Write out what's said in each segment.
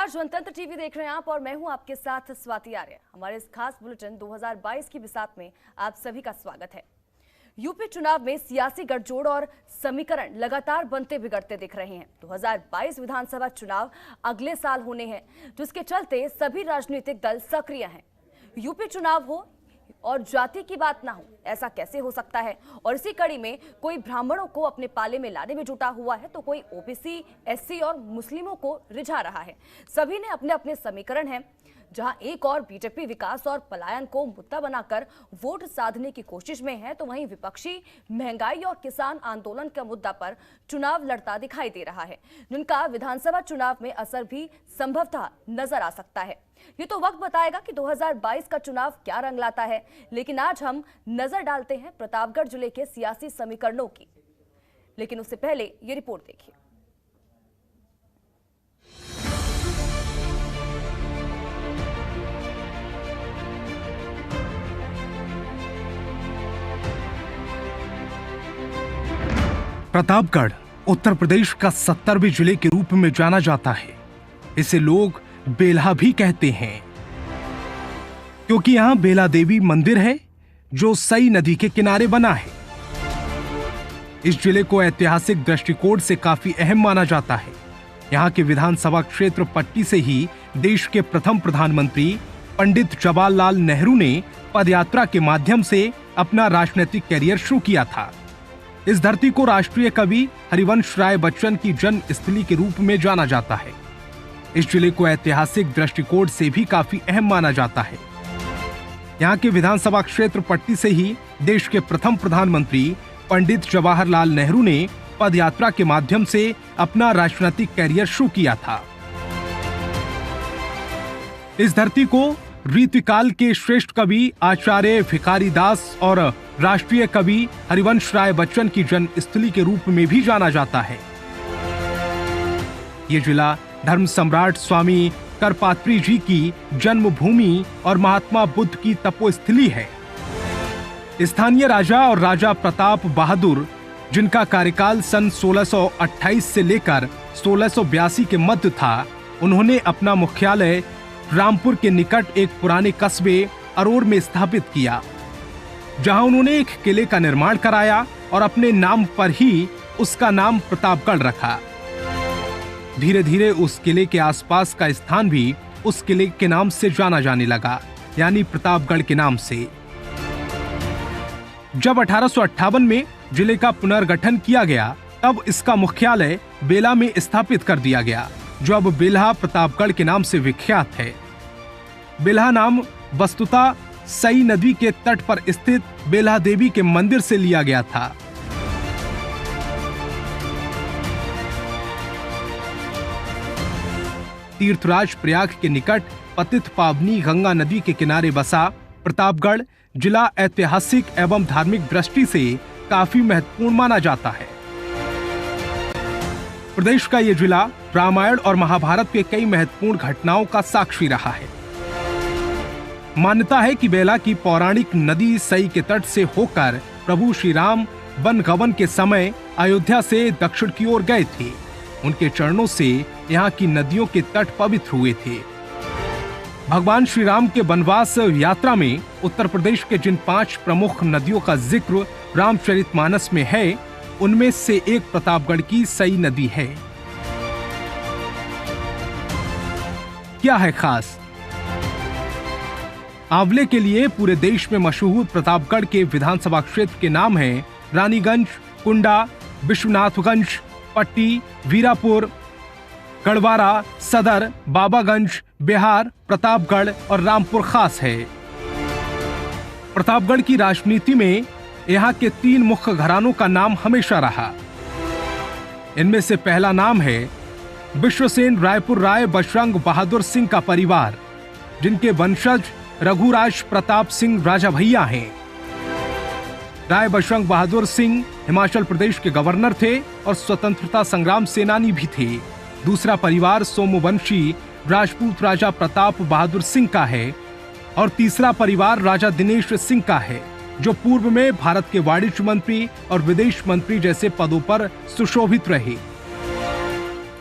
नमस्कार, जनतंत्र टीवी देख रहे हैं आप और मैं हूं आपके साथ स्वाति आर्य। हमारे इस खास बुलेटिन 2022 की बिसात में आप सभी का स्वागत है। यूपी चुनाव में सियासी गठजोड़ और समीकरण लगातार बनते बिगड़ते दिख रहे हैं। 2022 विधानसभा चुनाव अगले साल होने हैं, जिसके चलते सभी राजनीतिक दल सक्रिय हैं। यूपी चुनाव हो और जाति की बात ना हो, ऐसा कैसे हो सकता है? और इसी कड़ी में कोई ब्राह्मणों को अपने पाले में लाने में जुटा हुआ है तो कोई ओबीसी, एससी और मुस्लिमों को रिझा रहा है। सभी ने अपने अपने समीकरण हैं। जहां एक और बीजेपी विकास और पलायन को मुद्दा बनाकर वोट साधने की कोशिश में है, तो वहीं विपक्षी महंगाई और किसान आंदोलन के मुद्दा पर चुनाव लड़ता दिखाई दे रहा है, जिनका विधानसभा चुनाव में असर भी संभवतः नजर आ सकता है। ये तो वक्त बताएगा कि 2022 का चुनाव क्या रंग लाता है, लेकिन आज हम नजर डालते हैं प्रतापगढ़ जिले के सियासी समीकरणों की। लेकिन उससे पहले ये रिपोर्ट देखिए। प्रतापगढ़ उत्तर प्रदेश का 70वें जिले के रूप में जाना जाता है। इसे लोग बेल्हा भी कहते हैं, क्योंकि यहां बेला देवी मंदिर है जो सई नदी के किनारे बना है। इस जिले को ऐतिहासिक दृष्टिकोण से काफी अहम माना जाता है। यहां के विधानसभा क्षेत्र पट्टी से ही देश के प्रथम प्रधानमंत्री पंडित जवाहरलाल नेहरू ने पदयात्रा के माध्यम से अपना राजनीतिक कैरियर शुरू किया था। इस धरती को राष्ट्रीय कवि हरिवंश राय बच्चन की जन्मस्थली के रूप में जाना जाता है। इस जिले को ऐतिहासिक दृष्टिकोण से भी काफी अहम माना जाता है। यहाँ के विधानसभा क्षेत्र पट्टी से ही देश के प्रथम प्रधानमंत्री पंडित जवाहरलाल नेहरू ने पदयात्रा के माध्यम से अपना राजनीतिक कैरियर शुरू किया था। इस धरती को रीतिकाल के श्रेष्ठ कवि आचार्य भिखारी दास और राष्ट्रीय कवि हरिवंश राय बच्चन की जन्मस्थली के रूप में भी जाना जाता है। ये जिला धर्म सम्राट स्वामी करपात्री जी की जन्मभूमि और महात्मा बुद्ध की तपोस्थली है। स्थानीय राजा और राजा प्रताप बहादुर, जिनका कार्यकाल सन 1628 से लेकर 1682 के मध्य था, उन्होंने अपना मुख्यालय रामपुर के निकट एक पुराने कस्बे अरोर में स्थापित किया, जहां उन्होंने एक किले का निर्माण कराया और अपने नाम पर ही उसका नाम प्रतापगढ़ रखा। धीरे धीरे उस किले के आसपास का स्थान भी उस किले के नाम से जाना जाने लगा, यानी प्रतापगढ़ के नाम से। जब 1858 में जिले का पुनर्गठन किया गया, तब इसका मुख्यालय बेला में स्थापित कर दिया गया, जो अब बेल्हा प्रतापगढ़ के नाम से विख्यात है। बेल्हा नाम वस्तुतः सई नदी के तट पर स्थित बेल्हा देवी के मंदिर से लिया गया था। तीर्थराज प्रयाग के निकट पतित पावनी गंगा नदी के किनारे बसा प्रतापगढ़ जिला ऐतिहासिक एवं धार्मिक दृष्टि से काफी महत्वपूर्ण माना जाता है। प्रदेश का यह जिला रामायण और महाभारत के कई महत्वपूर्ण घटनाओं का साक्षी रहा है। मान्यता है कि बेला की पौराणिक नदी सई के तट से होकर प्रभु श्री राम वन गमन के समय अयोध्या से दक्षिण की ओर गए थे। उनके चरणों से यहाँ की नदियों के तट पवित्र हुए थे। भगवान श्री राम के वनवास यात्रा में उत्तर प्रदेश के जिन 5 प्रमुख नदियों का जिक्र रामचरितमानस में है, उनमें से एक प्रतापगढ़ की सई नदी है। क्या है खास? आंवले के लिए पूरे देश में मशहूर प्रतापगढ़ के विधानसभा क्षेत्र के नाम हैं रानीगंज, कुंडा, विश्वनाथगंज, पट्टी, वीरापुर, गढ़वारा, सदर, बाबागंज, बिहार, प्रतापगढ़ और रामपुर खास है। प्रतापगढ़ की राजनीति में यहाँ के 3 मुख्य घरानों का नाम हमेशा रहा। इनमें से पहला नाम है विश्वसेन रायपुर राय बजरंग बहादुर सिंह का परिवार, जिनके वंशज रघुराज प्रताप सिंह राजा भैया हैं। राय बजरंग बहादुर सिंह हिमाचल प्रदेश के गवर्नर थे और स्वतंत्रता संग्राम सेनानी भी थे। दूसरा परिवार सोमवंशी राजपूत राजा प्रताप बहादुर सिंह का है और तीसरा परिवार राजा दिनेश सिंह का है, जो पूर्व में भारत के वाणिज्य मंत्री और विदेश मंत्री जैसे पदों पर सुशोभित रहे।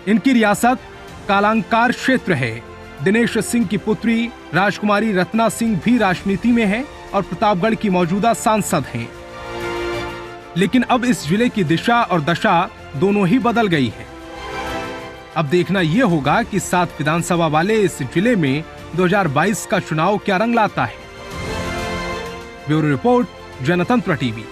इनकी रियासत का अलंकार क्षेत्र है। दिनेश सिंह की पुत्री राजकुमारी रत्ना सिंह भी राजनीति में है और प्रतापगढ़ की मौजूदा सांसद हैं। लेकिन अब इस जिले की दिशा और दशा दोनों ही बदल गई है। अब देखना यह होगा कि 7 विधानसभा वाले इस जिले में 2022 का चुनाव क्या रंग लाता है। ब्यूरो रिपोर्ट, जनतंत्र टीवी।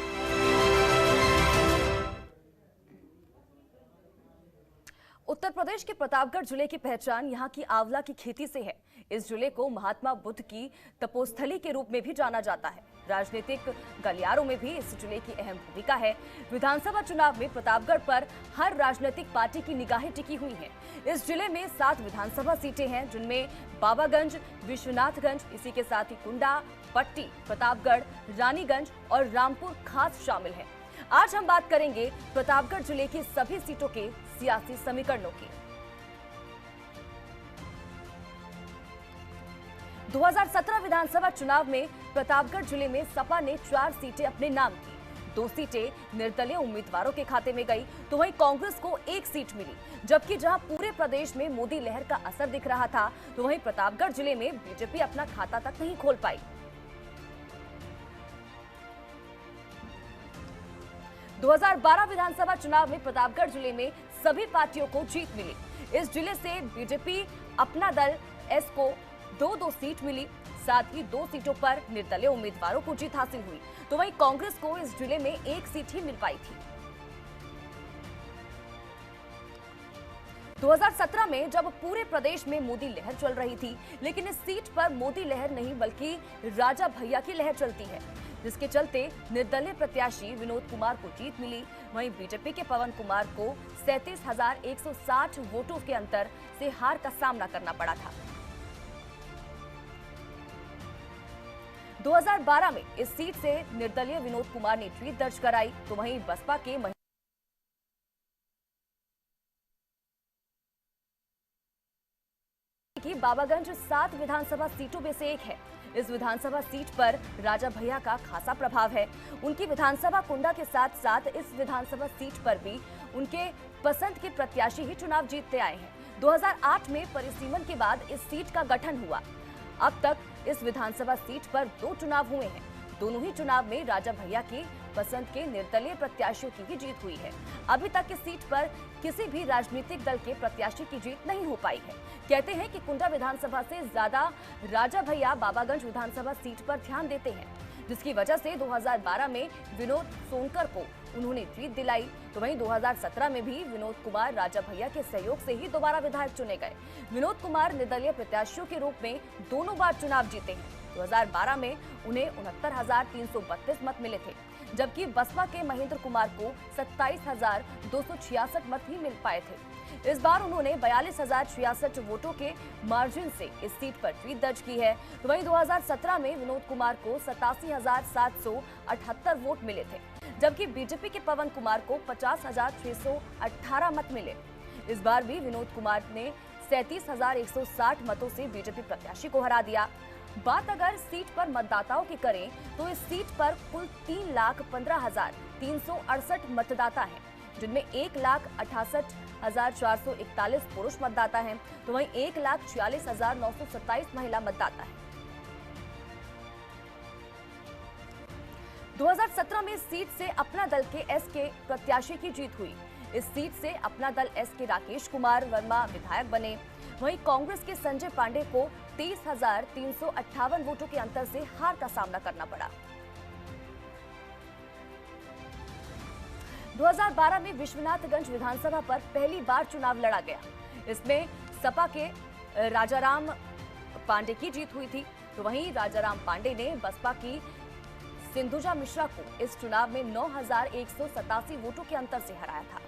उत्तर प्रदेश के प्रतापगढ़ जिले की पहचान यहाँ की आंवला की खेती से है। इस जिले को महात्मा बुद्ध की तपोस्थली के रूप में भी जाना जाता है। राजनीतिक गलियारों में भी इस जिले की अहम भूमिका है। विधानसभा चुनाव में प्रतापगढ़ पर हर राजनीतिक पार्टी की निगाहें टिकी हुई हैं। इस जिले में 7 विधानसभा सीटें हैं, जिनमें बाबागंज, विश्वनाथगंज, इसी के साथ ही कुंडा, पट्टी, प्रतापगढ़, रानीगंज और रामपुर खास शामिल है। आज हम बात करेंगे प्रतापगढ़ जिले की सभी सीटों के सियासी समीकरणों की। 2017 विधानसभा चुनाव में प्रतापगढ़ जिले में सपा ने 4 सीटें अपने नाम की। 2 सीटें निर्दलीय उम्मीदवारों के खाते में गई, तो वहीं कांग्रेस को 1 सीट मिली। जबकि जहां पूरे प्रदेश में मोदी लहर का असर दिख रहा था, तो वहीं प्रतापगढ़ जिले में बीजेपी अपना खाता तक नहीं खोल पाई। 2012 विधानसभा चुनाव में प्रतापगढ़ जिले में सभी पार्टियों को जीत मिली। इस जिले से बीजेपी अपना दल एस को 2-2 सीट मिली। साथ ही 2 सीटों पर निर्दलीय उम्मीदवारों को जीत हासिल हुई, तो वहीं कांग्रेस को इस जिले में 1 सीट ही मिल पाई थी। 2017 में जब पूरे प्रदेश में मोदी लहर चल रही थी, लेकिन इस सीट पर मोदी लहर नहीं बल्कि राजा भैया की लहर चलती है, जिसके चलते निर्दलीय प्रत्याशी विनोद कुमार को जीत मिली। वहीं बीजेपी के पवन कुमार को 37,160 वोटों के अंतर से हार का सामना करना पड़ा था। 2012 में इस सीट से निर्दलीय विनोद कुमार ने जीत दर्ज कराई, तो वहीं बसपा के की बाबागंज 7 विधानसभा सीटों में से एक है। इस विधानसभा सीट पर राजा भैया का खासा प्रभाव है। उनकी विधानसभा कुंडा के साथ साथ इस विधानसभा सीट पर भी उनके पसंद के प्रत्याशी ही चुनाव जीतते आए हैं। 2008 में परिसीमन के बाद इस सीट का गठन हुआ। अब तक इस विधानसभा सीट पर 2 चुनाव हुए हैं। दोनों ही चुनाव में राजा भैया की पसंद के निर्दलीय प्रत्याशियों की ही जीत हुई है। अभी तक इस सीट पर किसी भी राजनीतिक दल के प्रत्याशी की जीत नहीं हो पाई है। कहते हैं कि कुंडा विधानसभा से ज्यादा राजा भैया बाबागंज विधानसभा सीट पर ध्यान देते हैं, जिसकी वजह से 2012 में विनोद सोनकर को उन्होंने जीत दिलाई, तो वहीं 2017 में भी विनोद कुमार राजा भैया के सहयोग से ही दोबारा विधायक चुने गए। विनोद कुमार निर्दलीय प्रत्याशियों के रूप में दोनों बार चुनाव जीते हैं। 2012 में उन्हें 69,332 मत मिले थे, जबकि बसपा के महेंद्र कुमार को 27,266 मत ही मिल पाए थे। इस बार उन्होंने 42,066 वोटों के मार्जिन से इस सीट पर जीत दर्ज की है। तो वहीं 2017 में विनोद कुमार को 87,778 वोट मिले थे, जबकि बीजेपी के पवन कुमार को 50,618 मत मिले। इस बार भी विनोद कुमार ने 37,160 मतों से बीजेपी प्रत्याशी को हरा दिया। बात अगर सीट पर मतदाताओं की करें, तो इस सीट पर कुल 3,15,368 मतदाता हैं, जिनमें 1,68,441 पुरुष मतदाता हैं, तो वहीं 1,46,927 महिला मतदाता हैं। 2017 में इस सीट से अपना दल के एस के प्रत्याशी की जीत हुई। इस सीट से अपना दल एस के राकेश कुमार वर्मा विधायक बने। वहीं कांग्रेस के संजय पांडे को 23,358 वोटों के अंतर से हार का सामना करना पड़ा। 2012 में विश्वनाथगंज विधानसभा पर पहली बार चुनाव लड़ा गया। इसमें सपा के राजाराम पांडे की जीत हुई थी, तो वहीं राजाराम पांडे ने बसपा की सिंधुजा मिश्रा को इस चुनाव में 9,187 वोटों के अंतर से हराया था।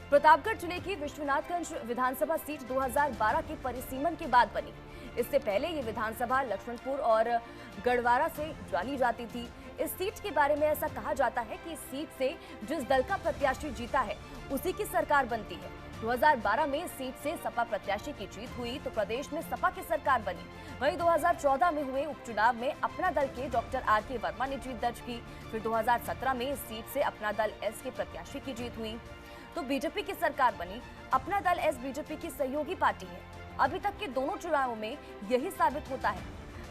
प्रतापगढ़ जिले की विश्वनाथगंज विधानसभा सीट 2012 के परिसीमन के बाद बनी। इससे पहले ये विधानसभा लक्ष्मणपुर और गढ़वारा से जानी जाती थी। इस सीट के बारे में ऐसा कहा जाता है कि इस सीट से जिस दल का प्रत्याशी जीता है उसी की सरकार बनती है। 2012 में इस सीट से सपा प्रत्याशी की जीत हुई, तो प्रदेश में सपा की सरकार बनी। वहीं 2014 में हुए उपचुनाव में अपना दल के डॉक्टर आर.के. वर्मा ने जीत दर्ज की। फिर 2017 में इस सीट से अपना दल एस के प्रत्याशी की जीत हुई। तो बीजेपी की सरकार बनी। अपना दल एस बीजेपी की सहयोगी पार्टी है। अभी तक के दोनों चुनावों में यही साबित होता है।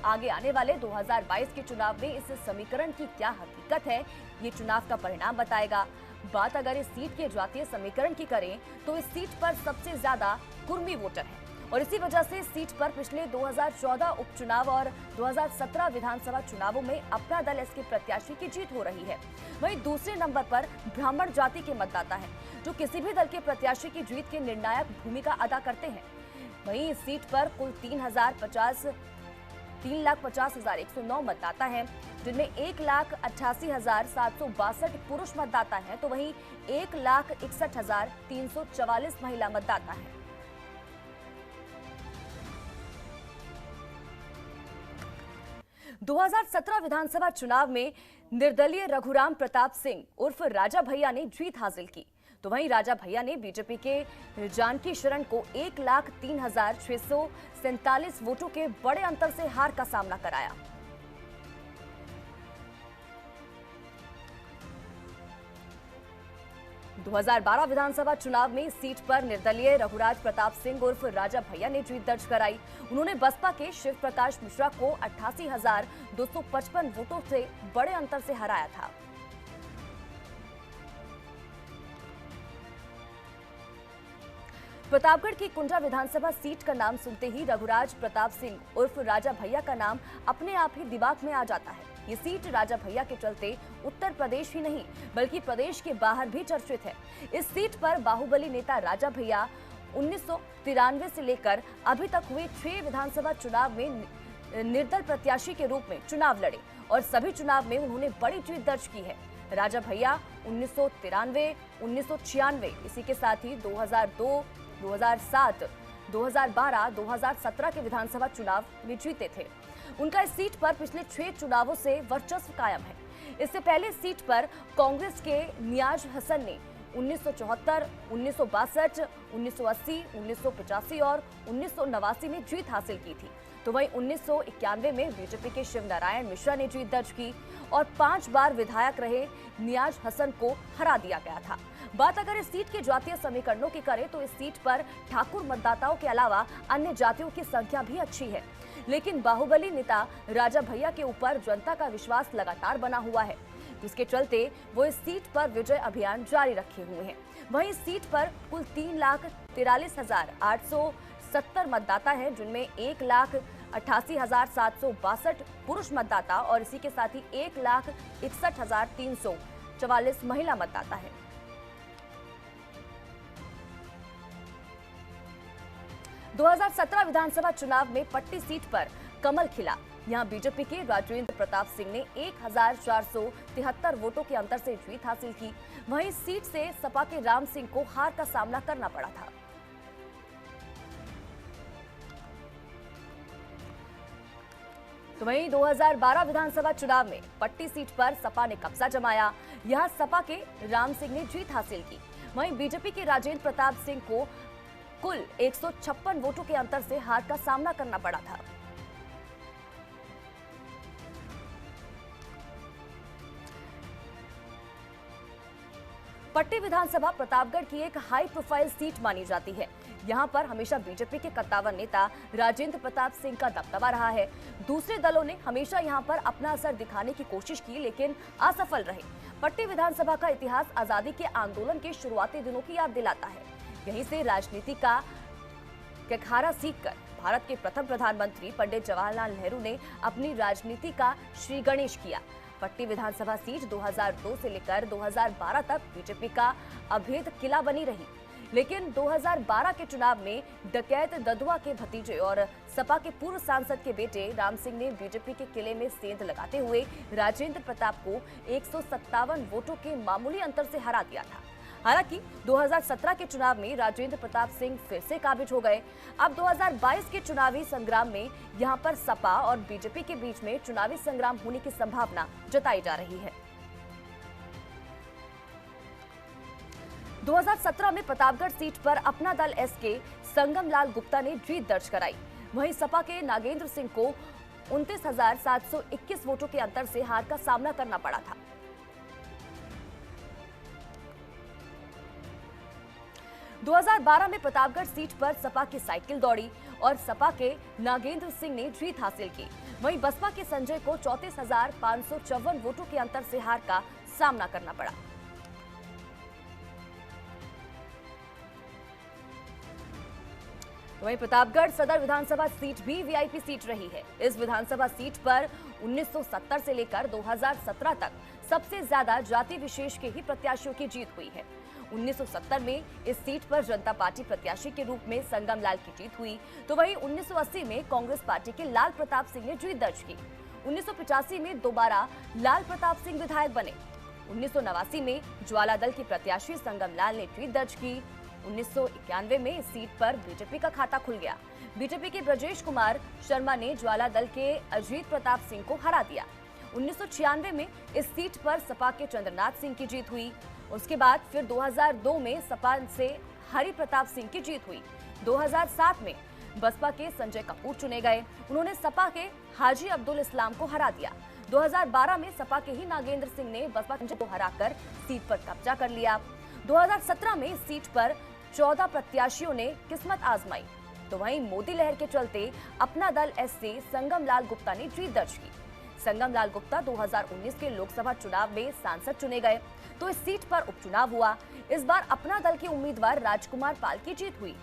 आगे आने वाले 2022 के चुनाव में इस समीकरण की क्या हकीकत है, ये चुनाव का परिणाम बताएगा। बात अगर इस सीट के जातीय समीकरण की करें तो इस सीट पर सबसे ज्यादा कुर्मी वोटर हैं और इसी वजह से इस सीट पर पिछले 2014 उपचुनाव और 2017 विधानसभा चुनावों में अपना दल एस के प्रत्याशी की जीत हो रही है। वहीं दूसरे नंबर पर ब्राह्मण जाति के मतदाता हैं, जो किसी भी दल के प्रत्याशी की जीत के निर्णायक भूमिका अदा करते हैं। वहीं इस सीट पर कुल 3,50,109 मतदाता हैं, जिनमें 1,88,762 पुरुष मतदाता हैं, तो वहीं 1,61,344 महिला मतदाता हैं। दो 2017 विधानसभा चुनाव में निर्दलीय रघुराम प्रताप सिंह उर्फ राजा भैया ने जीत हासिल की। तो वहीं राजा भैया ने बीजेपी के जानकी शरण को 1,03,647 वोटों के बड़े अंतर से हार का सामना कराया। दो 2012 विधानसभा चुनाव में इस सीट पर निर्दलीय रघुराज प्रताप सिंह उर्फ राजा भैया ने जीत दर्ज कराई। उन्होंने बसपा के शिव प्रकाश मिश्रा को 88,255 वोटों से बड़े अंतर से हराया था। प्रतापगढ़ की कुंडा विधानसभा सीट का नाम सुनते ही रघुराज प्रताप सिंह उर्फ राजा भैया का नाम अपने आप ही दिमाग में आ जाता है। ये सीट राजा भैया के चलते उत्तर प्रदेश ही नहीं बल्कि प्रदेश के बाहर भी चर्चित है। इस सीट पर बाहुबली नेता राजा भैया 1993 से लेकर अभी तक हुए 6 विधानसभा चुनाव में निर्दल प्रत्याशी के रूप में चुनाव लड़े और सभी चुनाव में उन्होंने बड़ी जीत दर्ज की है। राजा भैया 1993, 1996, इसी के साथ ही 2002, 2007, 2012, 2017 के विधानसभा चुनाव में जीते थे। उनका इस सीट पर पिछले 6 चुनावों से वर्चस्व कायम है। इससे पहले इस सीट पर कांग्रेस के नियाज हसन ने 1974, 1962, 1980, 1985 और 1989 में जीत हासिल की थी। तो वहीं 1991 में बीजेपी के शिव नारायण मिश्रा ने जीत दर्ज की और 5 बार विधायक रहे नियाज हसन को हरा दिया गया था। बात अगर इस सीट के जातीय समीकरणों की करें तो इस सीट पर ठाकुर मतदाताओं के अलावा अन्य जातियों की संख्या भी अच्छी है, लेकिन बाहुबली नेता राजा भैया के ऊपर जनता का विश्वास लगातार बना हुआ है, जिसके चलते वो इस सीट पर विजय अभियान जारी रखे हुए हैं। वहीं इस सीट पर कुल 3,43,870 मतदाता हैं, जिनमें 1,88,762 पुरुष मतदाता और इसी के साथ ही 1,61,344 महिला मतदाता है। दो 2017 विधानसभा चुनाव में पट्टी सीट पर कमल खिला। यहां बीजेपी के राजेंद्र प्रताप सिंह ने 1,473 वोटों के अंतर से जीत हासिल की। वहीं इस सीट से सपा के राम सिंह को हार का सामना करना पड़ा था। तो वहीं 2012 विधानसभा चुनाव में पट्टी सीट पर सपा ने कब्जा जमाया। यहां सपा के राम सिंह ने जीत हासिल की। वहीं बीजेपी के राजेंद्र प्रताप सिंह को कुल 156 वोटों के अंतर से हार का सामना करना पड़ा था। पट्टी विधानसभा प्रतापगढ़ की एक हाई प्रोफाइल सीट मानी जाती है। यहां पर हमेशा बीजेपी के कद्दावर नेता राजेंद्र प्रताप सिंह का दबदबा रहा है। दूसरे दलों ने हमेशा यहां पर अपना असर दिखाने की कोशिश की, लेकिन असफल रहे। पट्टी विधानसभा का इतिहास आजादी के आंदोलन के शुरुआती दिनों की याद दिलाता है। यहीं से राजनीति का कखारा सीखकर भारत के प्रथम प्रधानमंत्री पंडित जवाहरलाल नेहरू ने अपनी राजनीति का श्री गणेश किया। पट्टी विधानसभा सीट 2002 से लेकर 2012 तक बीजेपी का अभेद किला बनी रही, लेकिन 2012 के चुनाव में डकैत ददुआ के भतीजे और सपा के पूर्व सांसद के बेटे राम सिंह ने बीजेपी के किले में सेंध लगाते हुए राजेंद्र प्रताप को 157 वोटों के मामूली अंतर से हरा दिया था। हालांकि 2017 के चुनाव में राजेंद्र प्रताप सिंह फिर से काबिज हो गए। अब 2022 के चुनावी संग्राम में यहां पर सपा और बीजेपी के बीच में चुनावी संग्राम होने की संभावना जताई जा रही है। 2017 में प्रतापगढ़ सीट पर अपना दल एस के संगम लाल गुप्ता ने जीत दर्ज कराई। वहीं सपा के नागेंद्र सिंह को 29,721 वोटों के अंतर से हार का सामना करना पड़ा था। 2012 में प्रतापगढ़ सीट पर सपा की साइकिल दौड़ी और सपा के नागेंद्र सिंह ने जीत हासिल की। वहीं बसपा के संजय को 34,554 वोटों के अंतर से हार का सामना करना पड़ा। वहीं प्रतापगढ़ सदर विधानसभा सीट भी वीआईपी सीट रही है। इस विधानसभा सीट पर 1970 से लेकर 2017 तक सबसे ज्यादा जाति विशेष के ही प्रत्याशियों की जीत हुई है। 1970 में इस सीट पर जनता पार्टी प्रत्याशी के रूप में संगम लाल की जीत हुई, तो वहीं 1980 में कांग्रेस पार्टी के लाल प्रताप सिंह ने जीत दर्ज की। 1985 में दोबारा लाल प्रताप सिंह विधायक बने। 1989 में ज्वाला दल की प्रत्याशी संगम लाल ने जीत दर्ज की। 1991 में इस सीट पर बीजेपी का खाता खुल गया। बीजेपी के ब्रजेश कुमार शर्मा ने ज्वाला दल के अजीत प्रताप सिंह को हरा दिया। 1996 में इस सीट पर सपा के चंद्रनाथ सिंह की जीत हुई। उसके बाद फिर 2002 में सपा से हरि प्रताप सिंह की जीत हुई। 2007 में बसपा के संजय कपूर चुने गए। उन्होंने सपा के हाजी अब्दुल इस्लाम को हरा दिया। 2012 में सपा के ही नागेंद्र सिंह ने बसपा को हराकर सीट पर कब्जा कर लिया। 2017 में इस सीट पर 14 प्रत्याशियों ने किस्मत आजमाई, तो वहीं मोदी लहर के चलते अपना दल एस से संगम लाल गुप्ता ने जीत दर्ज की। संगम लाल गुप्ता 2019 के लोकसभा चुनाव में सांसद चुने गए, तो इस सीट पर उपचुनाव हुआ। इस बार अपना दल के उम्मीदवार राजकुमार पाल की जीत हुई।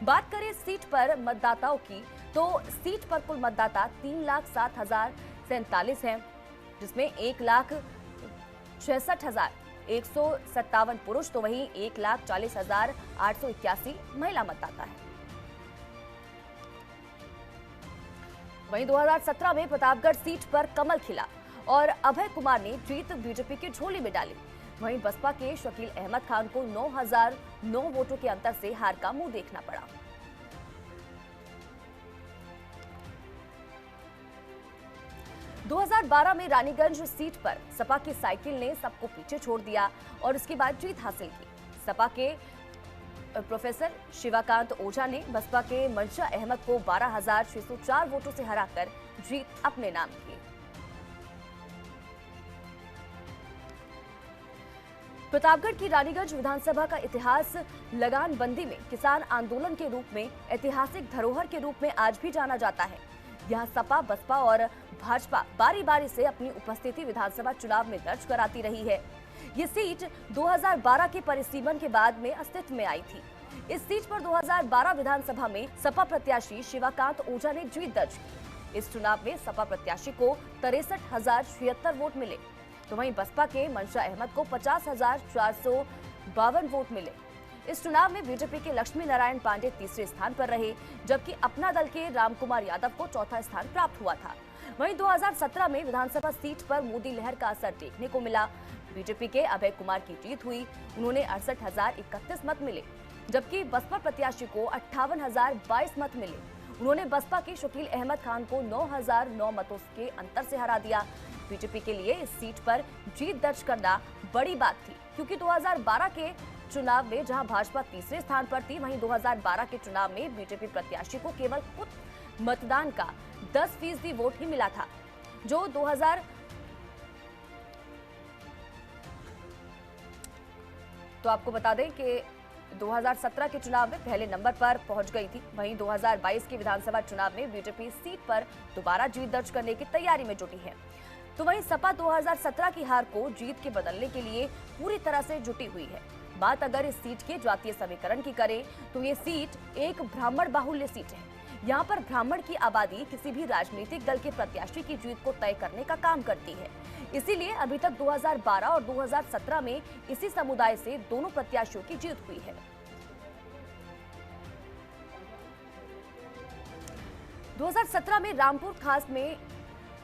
बात करें इस सीट पर मतदाताओं की, तो सीट पर कुल मतदाता 3,07,047 हैं, जिसमें 1,66,157 पुरुष, तो वहीं 1,40,881 महिला मतदाता है। वहीं 2017 में प्रतापगढ़ सीट पर कमल खिला और अभय कुमार ने जीत बीजेपी की झोली में डाली। वहीं बसपा के शकील अहमद खान को 9,009 वोटों के अंतर से हार का मुंह देखना पड़ा। – 2012 में रानीगंज सीट पर सपा की साइकिल ने सबको पीछे छोड़ दिया और उसके बाद जीत हासिल की। सपा के प्रोफेसर शिवाकांत ओझा ने बसपा के मंशा अहमद को 12,604 वोटों से हराकर जीत अपने नाम की। प्रतापगढ़ की रानीगंज विधानसभा का इतिहास लगानबंदी में किसान आंदोलन के रूप में ऐतिहासिक धरोहर के रूप में आज भी जाना जाता है। यह सपा, बसपा और भाजपा बारी बारी से अपनी उपस्थिति विधानसभा चुनाव में दर्ज कराती रही है। ये सीट 2012 के परिसीमन के बाद में अस्तित्व में आई थी। इस सीट पर 2012 विधानसभा में सपा प्रत्याशी शिवाकांत ओझा ने जीत दर्ज की। इस चुनाव में सपा प्रत्याशी को 63,076 वोट मिले, तो वहीं बसपा के मंशा अहमद को 50,452 वोट मिले। इस चुनाव में बीजेपी के लक्ष्मी नारायण पांडे तीसरे स्थान पर रहे, जबकि अपना दल के रामकुमार यादव को चौथा स्थान प्राप्त हुआ था। वहीं 2017 में विधानसभा सीट पर मोदी लहर का असर देखने को मिला। बीजेपी के अभय कुमार की जीत हुई, उन्होंने 68,031 मत मिले, जबकि बसपा प्रत्याशी को 58,022 मत मिले। उन्होंने बसपा के शकील अहमद खान को 9,009 मतों के अंतर से हरा दिया। बीजेपी के लिए इस सीट पर जीत दर्ज करना बड़ी बात थी, क्योंकि 2012 के चुनाव में जहां भाजपा तीसरे स्थान पर थी, वहीं 2012 के चुनाव में बीजेपी प्रत्याशी को केवल कुछ मतदान का 10% वोट ही मिला था, जो 2000 तो आपको बता दें कि 2017 के चुनाव में पहले नंबर पर पहुंच गई थी। वहीं 2022 के विधानसभा चुनाव में बीजेपी सीट पर दोबारा जीत दर्ज करने की तैयारी में जुटी है। तो वहीं सपा 2017 की हार को जीत के बदलने के लिए पूरी तरह से जुटी हुई है। बात अगर इस सीट के जातीय समीकरण की करें, तो ये सीट एक ब्राह्मण बाहुल्य सीट है। यहाँ पर ब्राह्मण की आबादी किसी भी राजनीतिक दल के प्रत्याशी की जीत को तय करने का काम करती है। इसीलिए अभी तक 2012 और 2017 में इसी समुदाय से दोनों प्रत्याशियों की जीत हुई है। 2017 में रामपुर खास में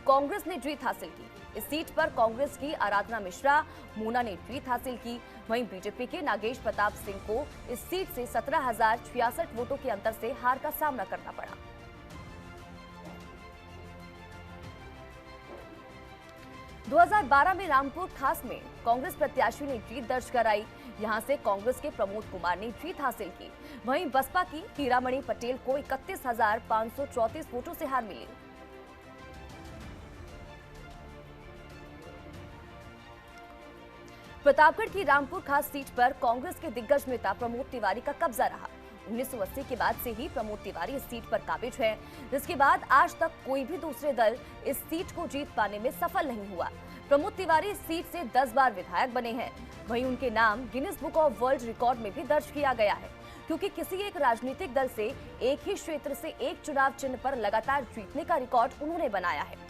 कांग्रेस ने जीत हासिल की। इस सीट पर कांग्रेस की आराधना मिश्रा मूना ने जीत हासिल की। वहीं बीजेपी के नागेश प्रताप सिंह को इस सीट से 17,066 वोटों के अंतर से हार का सामना करना पड़ा। – 2012 में रामपुर खास में कांग्रेस प्रत्याशी ने जीत दर्ज कराई। यहां से कांग्रेस के प्रमोद कुमार ने जीत हासिल की। वहीं बसपा की हीरामणि पटेल को 31,534 वोटों से हार मिली। प्रतापगढ़ की रामपुर खास सीट पर कांग्रेस के दिग्गज नेता प्रमोद तिवारी का कब्जा रहा। 1980 के बाद से ही प्रमोद तिवारी इस सीट पर काबिज है, जिसके बाद आज तक कोई भी दूसरे दल इस सीट को जीत पाने में सफल नहीं हुआ। प्रमोद तिवारी इस सीट से 10 बार विधायक बने हैं। वहीं उनके नाम Guinness book of world record में भी दर्ज किया गया है, क्योंकि किसी एक राजनीतिक दल से एक ही क्षेत्र से एक चुनाव चिन्ह पर लगातार जीतने का रिकॉर्ड उन्होंने बनाया है।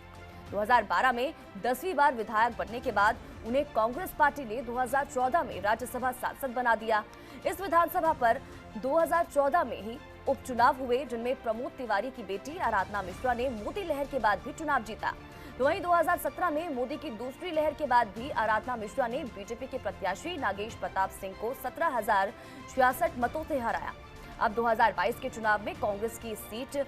2012 में 10वीं बार विधायक बनने के बाद उन्हें कांग्रेस पार्टी ने 2014 में राज्यसभा सांसद बना दिया। इस विधानसभा पर 2014 में ही उपचुनाव हुए, जिनमें प्रमोद तिवारी की बेटी आराधना मिश्रा ने मोदी लहर के बाद भी चुनाव जीता। तो वहीं 2017 में मोदी की दूसरी लहर के बाद भी आराधना मिश्रा ने बीजेपी के प्रत्याशी नागेश प्रताप सिंह को 17,066 मतों से हराया। अब 2022 के चुनाव में कांग्रेस की सीट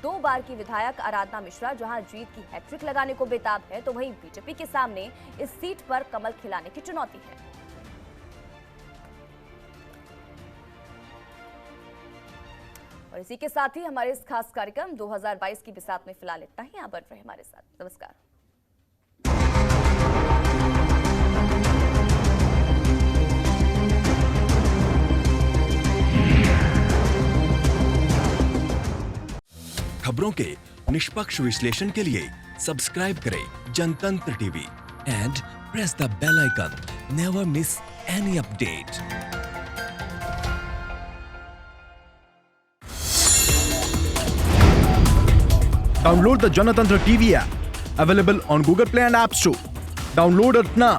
2 बार की विधायक आराधना मिश्रा जहां जीत की हैट्रिक लगाने को बेताब है, तो वहीं बीजेपी के सामने इस सीट पर कमल खिलाने की चुनौती है। और इसी के साथ ही हमारे इस खास कार्यक्रम 2022 की बिसात में फिलहाल इतना ही। आप बन रहे हमारे साथ। नमस्कार। खबरों के निष्पक्ष विश्लेषण के लिए सब्सक्राइब करें Janatantra TV and press the bell icon. Never miss any update. Download the Janatantra TV app, available on Google Play and App Store. Download it now.